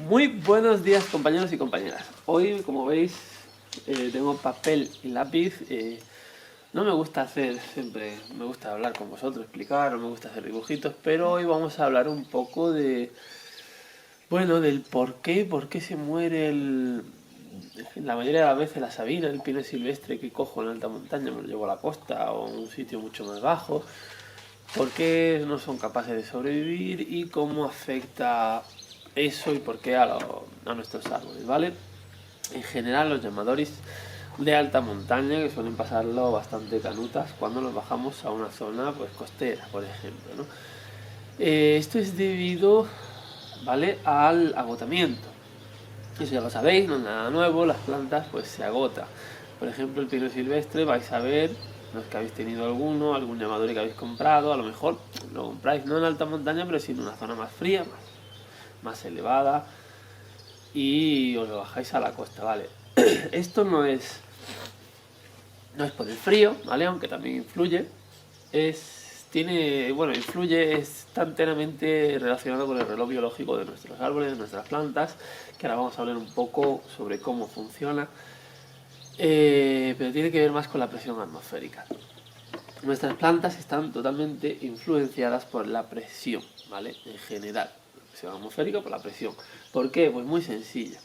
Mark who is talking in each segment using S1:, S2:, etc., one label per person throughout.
S1: Muy buenos días, compañeros y compañeras. Hoy, como veis, tengo papel y lápiz. No me gusta hacer siempre, me gusta hablar con vosotros, explicar, no me gusta hacer dibujitos, pero hoy vamos a hablar un poco de, bueno, del por qué se muere la mayoría de las veces la sabina, el pino silvestre que cojo en alta montaña, me lo llevo a la costa o a un sitio mucho más bajo, por qué no son capaces de sobrevivir y cómo afecta eso y por qué a nuestros árboles, ¿vale? En general los llamadores de alta montaña, que suelen pasarlo bastante canutas cuando nos bajamos a una zona pues costera, por ejemplo, ¿no? Esto es debido, ¿vale?, al agotamiento. Eso ya lo sabéis, no es nada nuevo, las plantas pues se agotan. Por ejemplo, el pino silvestre, vais a ver, los que habéis tenido algún llamador que habéis comprado, a lo mejor lo compráis no en alta montaña, pero sí en una zona más fría, más elevada, y os lo bajáis a la costa, ¿vale? Esto no es por el frío, ¿vale? Aunque también influye. Influye, está enteramente relacionado con el reloj biológico de nuestros árboles, de nuestras plantas, que ahora vamos a hablar un poco sobre cómo funciona. Pero tiene que ver más con la presión atmosférica. Nuestras plantas están totalmente influenciadas por la presión, ¿vale? En general, la presión atmosférica por la presión. ¿Por qué? Pues muy sencillo.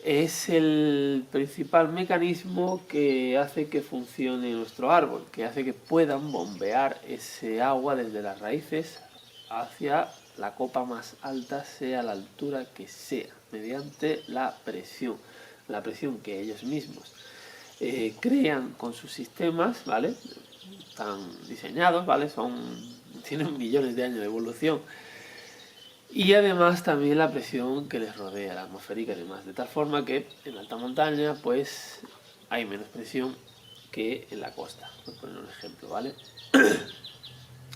S1: Es el principal mecanismo que hace que funcione nuestro árbol, que hace que puedan bombear ese agua desde las raíces hacia la copa más alta, sea la altura que sea, mediante la presión que ellos mismos crean con sus sistemas, ¿vale? Están diseñados, ¿vale? Tienen millones de años de evolución. Y además también la presión que les rodea, la atmosférica y demás, de tal forma que en alta montaña pues hay menos presión que en la costa, por poner un ejemplo, ¿vale?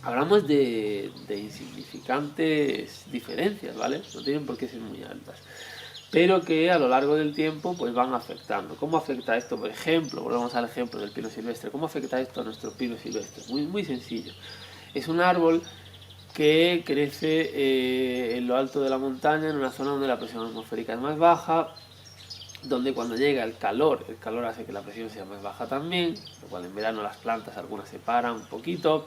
S1: Hablamos de insignificantes diferencias, ¿vale? No tienen por qué ser muy altas, pero que a lo largo del tiempo pues van afectando. ¿Cómo afecta esto? Por ejemplo, volvemos al ejemplo del pino silvestre. ¿Cómo afecta esto a nuestro pino silvestre? Muy, muy sencillo. Es un árbol que crece en lo alto de la montaña, en una zona donde la presión atmosférica es más baja, donde cuando llega el calor hace que la presión sea más baja también, lo cual en verano las plantas algunas se paran un poquito.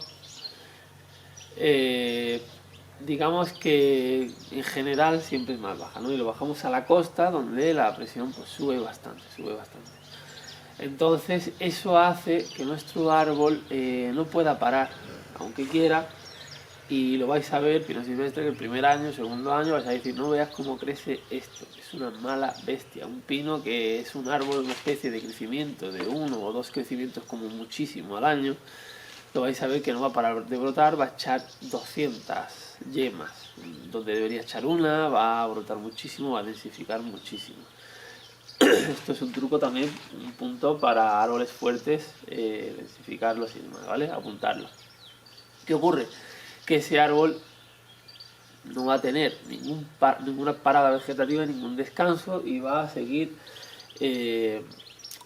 S1: Digamos que en general siempre es más baja, ¿no? Y lo bajamos a la costa, donde la presión pues sube bastante. Entonces eso hace que nuestro árbol no pueda parar, aunque quiera. Y lo vais a ver, pino silvestre, que el primer año, segundo año, vais a decir, no veas cómo crece esto, es una mala bestia. Un pino que es un árbol, una especie de crecimiento de 1 o 2 crecimientos como muchísimo al año, lo vais a ver que no va a parar de brotar, va a echar 200 yemas, donde debería echar una, va a brotar muchísimo, va a densificar muchísimo. Esto es un truco también, un punto para árboles fuertes, densificarlos y demás, ¿vale? Apuntarlo. ¿Qué ocurre? Que ese árbol no va a tener ninguna parada vegetativa, ningún descanso y va a seguir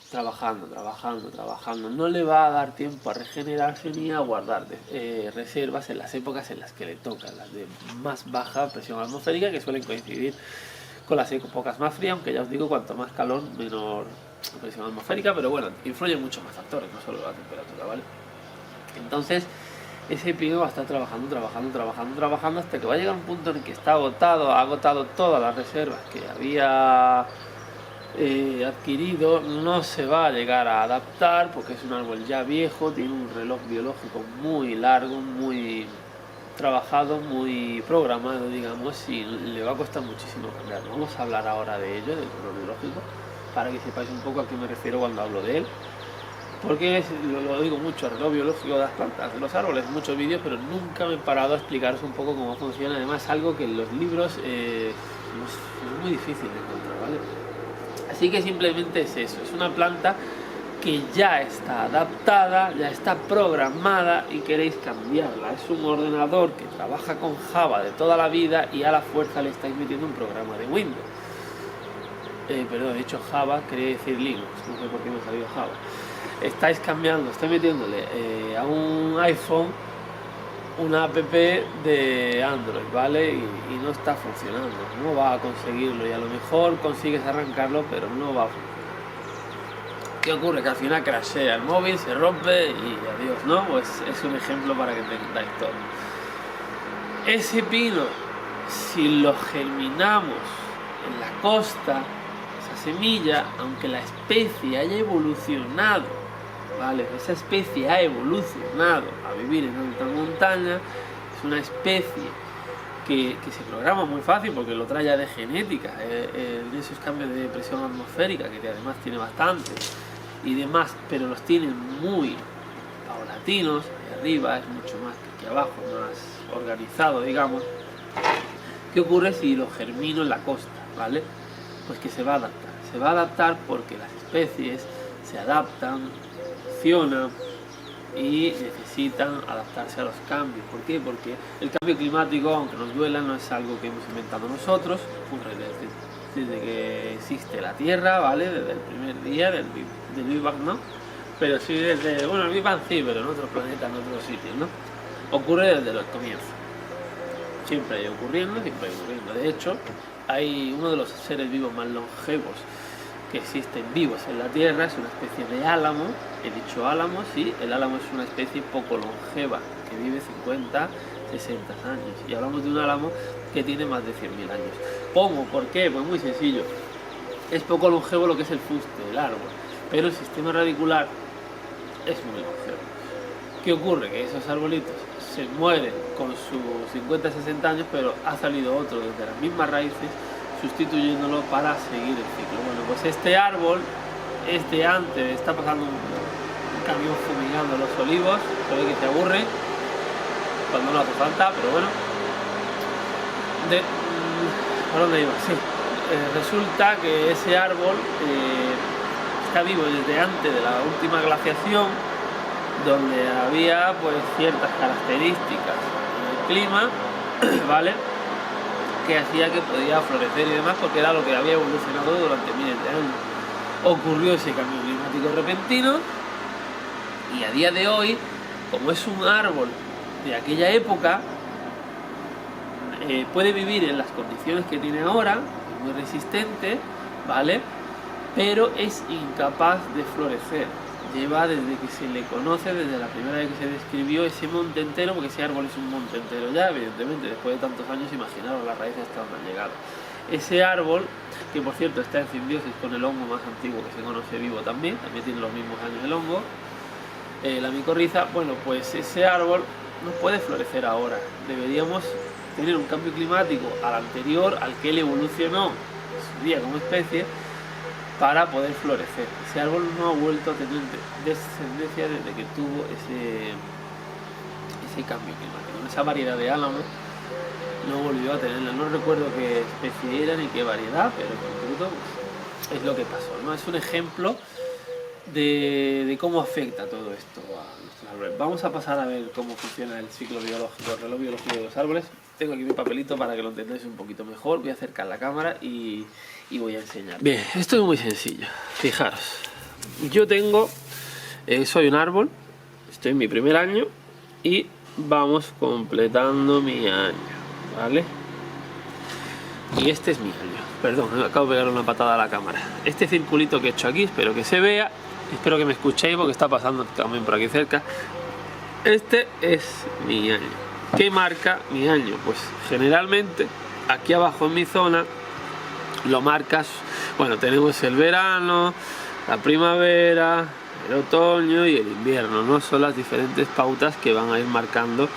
S1: trabajando. No le va a dar tiempo a regenerarse ni a guardar reservas en las épocas en las que le tocan, las de más baja presión atmosférica, que suelen coincidir con las épocas más frías, aunque ya os digo, cuanto más calor, menor presión atmosférica, pero bueno, influyen muchos más factores, no solo la temperatura, ¿vale? Entonces ese pino va a estar trabajando hasta que va a llegar un punto en el que está agotado, ha agotado todas las reservas que había adquirido, no se va a llegar a adaptar porque es un árbol ya viejo, tiene un reloj biológico muy largo, muy trabajado, muy programado, digamos, y le va a costar muchísimo cambiarlo. Vamos a hablar ahora de ello, del reloj biológico, para que sepáis un poco a qué me refiero cuando hablo de él. Porque lo digo mucho, el reloj biológico de las plantas, de los árboles, muchos vídeos, pero nunca me he parado a explicaros un poco cómo funciona. Además, algo que en los libros es muy difícil de encontrar, ¿vale? Así que simplemente es eso, es una planta que ya está adaptada, ya está programada y queréis cambiarla. Es un ordenador que trabaja con Java de toda la vida y a la fuerza le estáis metiendo un programa de Windows. Perdón, he dicho Java, quería decir Linux, no sé por qué me ha salido Java. Estáis metiéndole a un iPhone una app de Android, ¿vale? Y no está funcionando, no va a conseguirlo, y a lo mejor consigues arrancarlo, pero no va a funcionar. ¿Qué ocurre? Que al final crashea el móvil, se rompe y adiós, ¿no? Pues es un ejemplo para que entendáis todo. Ese pino, si lo germinamos en la costa, esa semilla, aunque la especie haya evolucionado, ¿vale? Esa especie ha evolucionado a vivir en alta montaña, es una especie que se programa muy fácil porque lo trae ya de genética, en esos cambios de presión atmosférica, que además tiene bastante y demás, pero los tiene muy paulatinos, de arriba es mucho más que aquí abajo, más organizado, digamos. ¿Qué ocurre si lo germino en la costa? ¿Vale? Pues que se va a adaptar porque las especies se adaptan, evolucionan y necesitan adaptarse a los cambios. ¿Por qué? Porque el cambio climático, aunque nos duela, no es algo que hemos inventado nosotros, ocurre desde que existe la Tierra, ¿vale? Desde el primer día del Big Bang, ¿no? Pero sí desde, bueno, el Big Bang sí, pero en otros planetas, en otros sitios, ¿no? Ocurre desde los comienzos. Siempre hay ocurriendo. De hecho, hay uno de los seres vivos más longevos que existen vivos en la Tierra, es una especie de álamo. He dicho álamo, sí, el álamo es una especie poco longeva, que vive 50, 60 años. Y hablamos de un álamo que tiene más de 100.000 años. ¿Cómo? ¿Por qué? Pues muy sencillo. Es poco longevo lo que es el fuste del árbol, pero el sistema radicular es muy longevo. ¿Qué ocurre? Que esos arbolitos se mueren con sus 50, 60 años, pero ha salido otro desde las mismas raíces, sustituyéndolo para seguir el ciclo. Bueno, pues este árbol, antes está pasando un camión fumigando los olivos, se ve que te aburre cuando no hace falta, pero bueno. ¿Por dónde iba? Sí. Resulta que ese árbol está vivo desde antes de la última glaciación, donde había pues ciertas características en el clima, ¿vale?, que hacía que podía florecer y demás, porque era lo que había evolucionado durante miles de años. Ocurrió ese cambio climático repentino y a día de hoy, como es un árbol de aquella época, puede vivir en las condiciones que tiene ahora, muy resistente, ¿vale?, pero es incapaz de florecer. Lleva desde que se le conoce, desde la primera vez que se describió ese monte entero, porque ese árbol es un monte entero ya, evidentemente, después de tantos años, imaginaros las raíces hasta donde han llegado. Ese árbol, que por cierto está en simbiosis con el hongo más antiguo que se conoce vivo también tiene los mismos años el hongo, la micorriza, bueno, pues ese árbol no puede florecer ahora. Deberíamos tener un cambio climático al anterior, al que él evolucionó en su día como especie, para poder florecer. Ese árbol no ha vuelto a tener descendencia desde que tuvo ese cambio climático. Esa variedad de álamo no volvió a tenerla. No recuerdo qué especie era ni qué variedad, pero en concreto pues, es lo que pasó, ¿no? Es un ejemplo de cómo afecta todo esto a nuestros árboles. Vamos a pasar a ver cómo funciona el ciclo biológico, el reloj biológico de los árboles. Tengo aquí mi papelito para que lo entendáis un poquito mejor. Voy a acercar la cámara y voy a enseñar. Bien, esto es muy sencillo. Fijaros, yo soy un árbol, estoy en mi primer año y vamos completando mi año, ¿vale? Y este es mi año. Perdón, me acabo de pegar una patada a la cámara. Este circulito que he hecho aquí, espero que se vea, espero que me escuchéis porque está pasando también por aquí cerca. Este es mi año. ¿Qué marca mi año? Pues generalmente aquí abajo en mi zona lo marcas, bueno, tenemos el verano, la primavera, el otoño y el invierno, ¿no? Son las diferentes pautas que van a ir marcando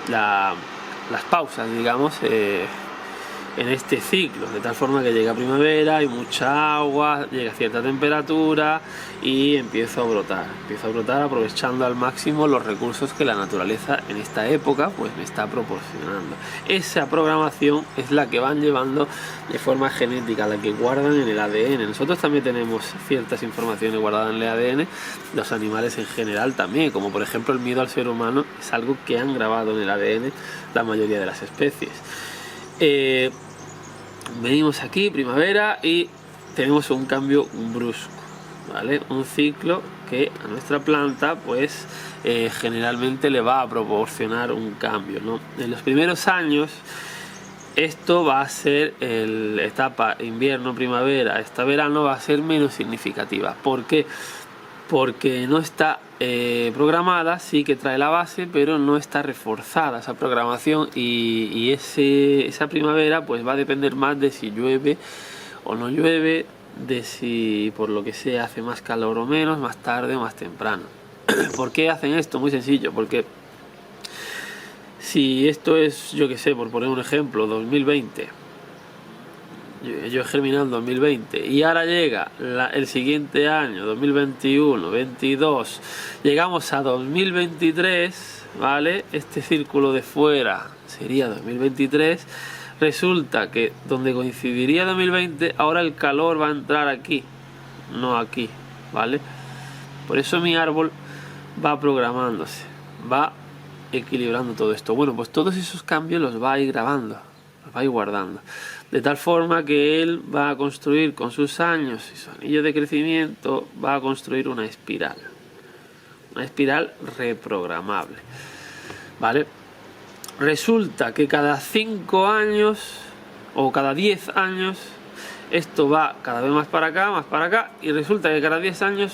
S1: las pausas, digamos, en este ciclo, de tal forma que llega primavera, hay mucha agua, llega a cierta temperatura y empiezo a brotar aprovechando al máximo los recursos que la naturaleza en esta época pues me está proporcionando. Esa programación es la que van llevando de forma genética, la que guardan en el ADN. Nosotros también tenemos ciertas informaciones guardadas en el ADN, los animales en general también, como por ejemplo el miedo al ser humano es algo que han grabado en el ADN la mayoría de las especies. Venimos aquí, primavera, y tenemos un cambio brusco, ¿vale? Un ciclo que a nuestra planta pues generalmente le va a proporcionar un cambio, ¿no? En los primeros años esto va a ser la etapa invierno, primavera, esta verano va a ser menos significativa. ¿Por qué? Porque no está programada, sí que trae la base, pero no está reforzada esa programación y esa primavera pues va a depender más de si llueve o no llueve, de si por lo que sea hace más calor o menos, más tarde o más temprano. ¿Por qué hacen esto? Muy sencillo, porque si esto es, yo que sé, por poner un ejemplo, 2020, yo he germinado en 2020 y ahora llega el siguiente año, 2021, 22, llegamos a 2023, ¿vale? Este círculo de fuera sería 2023. Resulta que donde coincidiría 2020, ahora el calor va a entrar aquí, no aquí, ¿vale? Por eso mi árbol va programándose, va equilibrando todo esto. Bueno, pues todos esos cambios los va a ir grabando, los va a ir guardando. De tal forma que él va a construir con sus años y su anillo de crecimiento, va a construir una espiral reprogramable, ¿vale? Resulta que cada 5 años o cada 10 años esto va cada vez más para acá y resulta que cada 10 años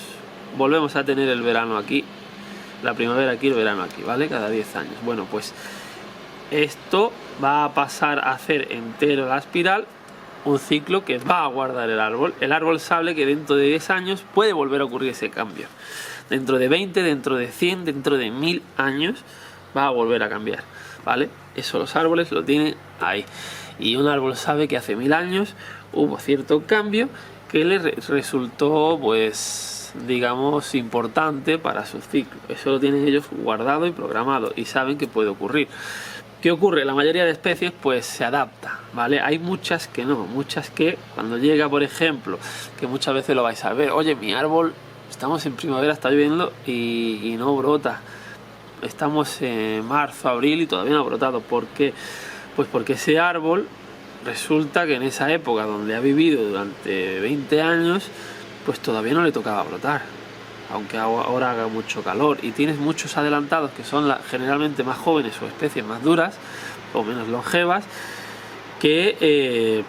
S1: volvemos a tener el verano aquí, la primavera aquí, el verano aquí, ¿vale? Cada 10 años. Bueno, pues esto va a pasar a hacer entero la espiral, un ciclo que va a guardar el árbol. El árbol sabe que dentro de 10 años puede volver a ocurrir ese cambio. Dentro de 20, dentro de 100, dentro de 1000 años va a volver a cambiar, ¿vale? Eso los árboles lo tienen ahí. Y un árbol sabe que hace 1000 años hubo cierto cambio que le resultó, pues, digamos, importante para su ciclo. Eso lo tienen ellos guardado y programado y saben que puede ocurrir. ¿Qué ocurre? La mayoría de especies pues se adapta, ¿vale? Hay muchas que no, muchas que cuando llega, por ejemplo, que muchas veces lo vais a ver, oye, mi árbol, estamos en primavera, está lloviendo y no brota. Estamos en marzo, abril y todavía no ha brotado. ¿Por qué? Pues porque ese árbol resulta que en esa época donde ha vivido durante 20 años, pues todavía no le tocaba brotar. Aunque ahora haga mucho calor y tienes muchos adelantados que son generalmente más jóvenes o especies más duras o menos longevas que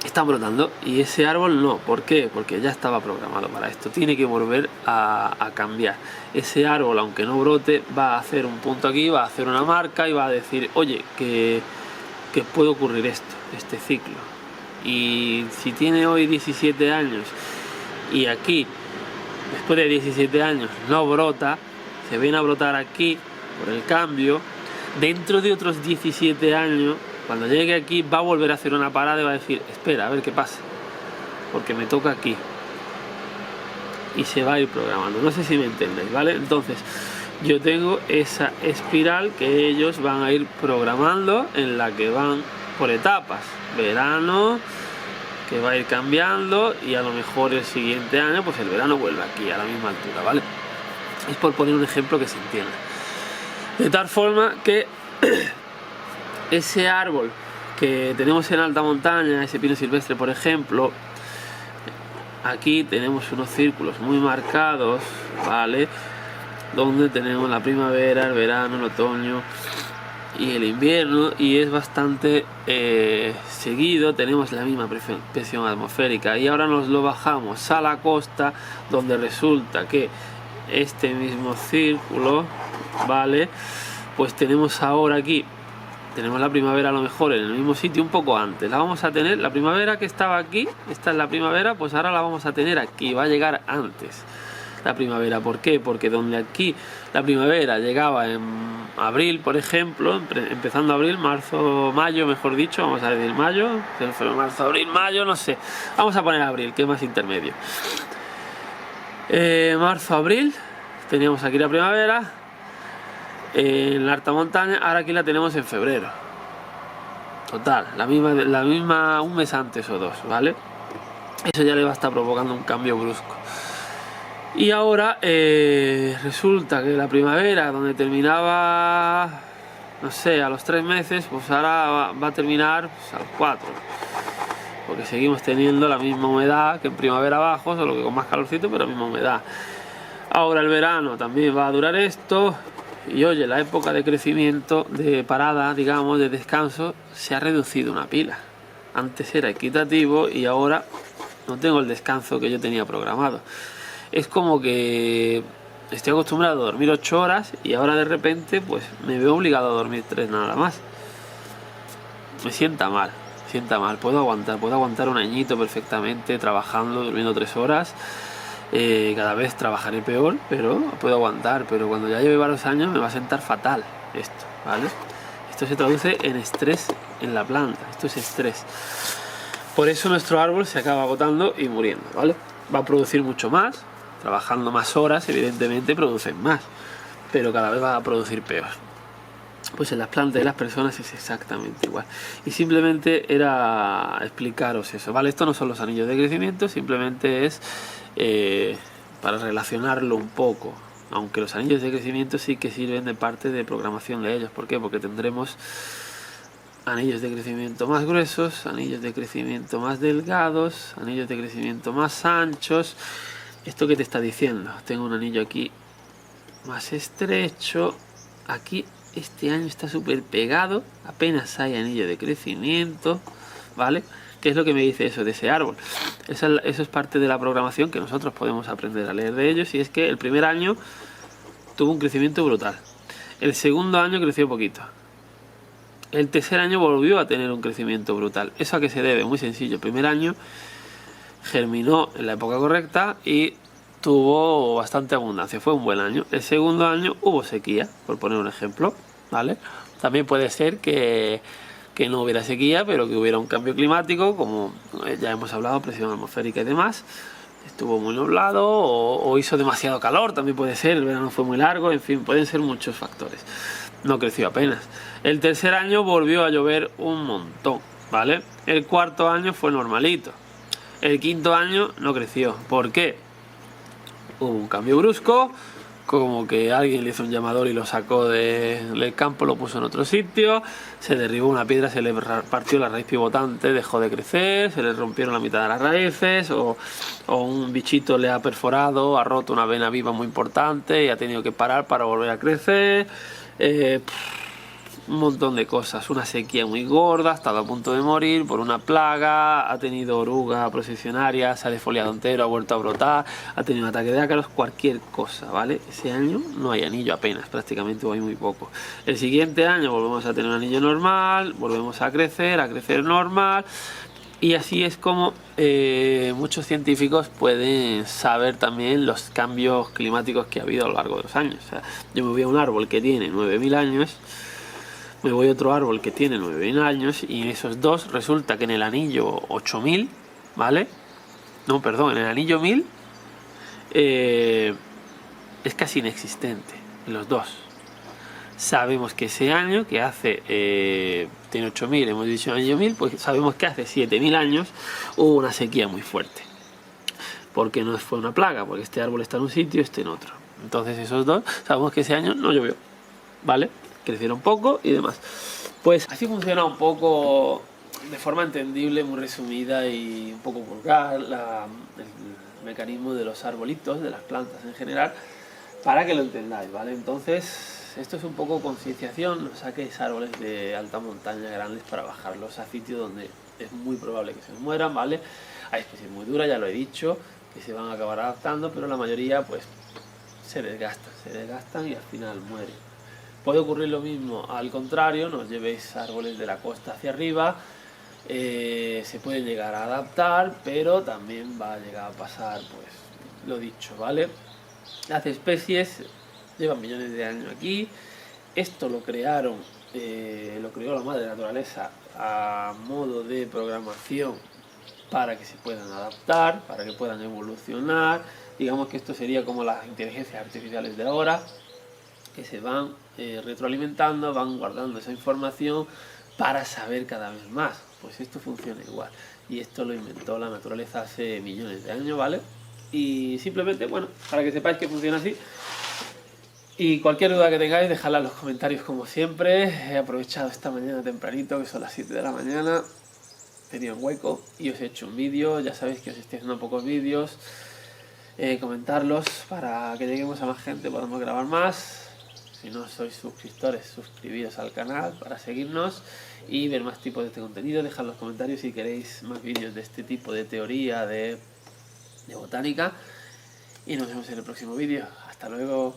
S1: están brotando y ese árbol no. ¿Por qué? Porque ya estaba programado para esto, tiene que volver a cambiar. Ese árbol, aunque no brote, va a hacer un punto aquí, va a hacer una marca y va a decir, oye, que puede ocurrir esto, este ciclo. Y si tiene hoy 17 años y aquí después de 17 años no brota, se viene a brotar aquí por el cambio, dentro de otros 17 años, cuando llegue aquí va a volver a hacer una parada y va a decir, espera, a ver qué pasa, porque me toca aquí. Y se va a ir programando. No sé si me entendéis, ¿vale? Entonces, yo tengo esa espiral que ellos van a ir programando, en la que van por etapas. Verano, que va a ir cambiando y a lo mejor el siguiente año pues el verano vuelve aquí a la misma altura, ¿vale? Es por poner un ejemplo que se entienda. De tal forma que ese árbol que tenemos en alta montaña, ese pino silvestre por ejemplo, aquí tenemos unos círculos muy marcados, ¿vale? Donde tenemos la primavera, el verano, el otoño y el invierno, y es bastante seguido, tenemos la misma presión atmosférica. Y ahora nos lo bajamos a la costa, donde resulta que este mismo círculo, ¿vale? Pues tenemos ahora aquí, tenemos la primavera a lo mejor en el mismo sitio un poco antes. La vamos a tener, la primavera que estaba aquí, esta es la primavera, pues ahora la vamos a tener aquí, va a llegar antes la primavera. ¿Por qué? Porque donde aquí la primavera llegaba en abril, por ejemplo, empezando abril, marzo, mayo, mejor dicho, vamos a decir mayo, marzo, abril, mayo, no sé, vamos a poner abril, que es más intermedio. Marzo, abril, teníamos aquí la primavera en la alta montaña, ahora aquí la tenemos en febrero. Total, la misma un mes antes o dos, ¿vale? Eso ya le va a estar provocando un cambio brusco. Y ahora resulta que la primavera, donde terminaba, no sé, a los 3 meses, pues ahora va a terminar pues, a los 4. porque seguimos teniendo la misma humedad que en primavera abajo, solo que con más calorcito, pero la misma humedad. Ahora el verano también va a durar esto, y oye, la época de crecimiento, de parada, digamos, de descanso, se ha reducido una pila. Antes era equitativo y ahora no tengo el descanso que yo tenía programado. Es como que estoy acostumbrado a dormir 8 horas y ahora de repente pues me veo obligado a dormir 3 nada más. Me sienta mal, puedo aguantar un añito perfectamente trabajando, durmiendo 3 horas. Cada vez trabajaré peor, pero puedo aguantar. Pero cuando ya lleve varios años me va a sentar fatal esto, ¿vale? Esto se traduce en estrés en la planta, esto es estrés. Por eso nuestro árbol se acaba agotando y muriendo, ¿vale? Va a producir mucho más, trabajando más horas, evidentemente producen más, pero cada vez va a producir peor. Pues en las plantas y las personas es exactamente igual. Y simplemente era explicaros eso, ¿vale? Esto no son los anillos de crecimiento, simplemente es para relacionarlo un poco. Aunque los anillos de crecimiento sí que sirven de parte de programación de ellos. ¿Por qué? Porque tendremos anillos de crecimiento más gruesos, anillos de crecimiento más delgados, anillos de crecimiento más anchos. ¿Esto qué te está diciendo? Tengo un anillo aquí más estrecho, aquí este año está súper pegado, apenas hay anillo de crecimiento, ¿vale? ¿Qué es lo que me dice eso de ese árbol? Eso es parte de la programación que nosotros podemos aprender a leer de ellos, y es que el primer año tuvo un crecimiento brutal, el segundo año creció poquito, el tercer año volvió a tener un crecimiento brutal. ¿Eso a qué se debe? Muy sencillo. El primer año germinó en la época correcta y tuvo bastante abundancia, fue un buen año. El segundo año hubo sequía, por poner un ejemplo, ¿vale? También puede ser que no hubiera sequía, pero que hubiera un cambio climático, como ya hemos hablado, presión atmosférica y demás. Estuvo muy nublado o hizo demasiado calor, también puede ser, el verano fue muy largo, en fin, pueden ser muchos factores. No creció apenas. El tercer año volvió a llover un montón, ¿vale? El cuarto año fue normalito. El quinto año no creció. ¿Por qué? Hubo un cambio brusco, como que alguien le hizo un llamador y lo sacó del campo, lo puso en otro sitio, se derribó una piedra, se le partió la raíz pivotante, dejó de crecer, se le rompieron la mitad de las raíces, o un bichito le ha perforado, ha roto una vena viva muy importante y ha tenido que parar para volver a crecer. Un montón de cosas, una sequía muy gorda, ha estado a punto de morir por una plaga, ha tenido oruga procesionaria, se ha defoliado entero, ha vuelto a brotar, ha tenido un ataque de ácaros, cualquier cosa, ¿vale? Ese año no hay anillo apenas, prácticamente hay muy poco. El siguiente año volvemos a tener un anillo normal, volvemos a crecer normal, y así es como muchos científicos pueden saber también los cambios climáticos que ha habido a lo largo de los años. O sea, yo me voy a un árbol que tiene 9000 años, me voy a otro árbol que tiene 9000 años, y en esos dos resulta que en el anillo 8000, ¿vale? No, perdón, en el anillo 1000 es casi inexistente, en los dos. Sabemos que ese año, que hace, tiene 8000, hemos dicho el año 1000, pues sabemos que hace 7000 años hubo una sequía muy fuerte. Porque no fue una plaga, porque este árbol está en un sitio, este en otro. Entonces esos dos, sabemos que ese año no llovió, ¿vale? Crecieron poco y demás. Pues así funciona un poco, de forma entendible, muy resumida y un poco vulgar, el mecanismo de los arbolitos, de las plantas en general, para que lo entendáis, ¿vale? Entonces, esto es un poco concienciación. No saquéis árboles de alta montaña grandes para bajarlos a sitios donde es muy probable que se mueran, ¿vale? Hay especies muy duras, ya lo he dicho, que se van a acabar adaptando, pero la mayoría pues se desgastan y al final mueren. Puede ocurrir lo mismo al contrario, no os llevéis árboles de la costa hacia arriba, se pueden llegar a adaptar, pero también va a llegar a pasar, pues, lo dicho, ¿vale? Las especies llevan millones de años aquí, esto lo creó la madre naturaleza a modo de programación para que se puedan adaptar, para que puedan evolucionar. Digamos que esto sería como las inteligencias artificiales de ahora, que se van retroalimentando, van guardando esa información para saber cada vez más. Pues esto funciona igual, y esto lo inventó la naturaleza hace millones de años, ¿vale? Y simplemente, bueno, para que sepáis que funciona así. Y cualquier duda que tengáis, dejadla en los comentarios como siempre. He aprovechado esta mañana tempranito, que son las 7 de la mañana, tenía un hueco y os he hecho un vídeo. Ya sabéis que os estoy haciendo pocos vídeos, comentarlos para que lleguemos a más gente, podamos grabar más. Si no sois suscriptores, suscribiros al canal para seguirnos y ver más tipos de este contenido. Dejad en los comentarios si queréis más vídeos de este tipo de teoría de botánica. Y nos vemos en el próximo vídeo. Hasta luego.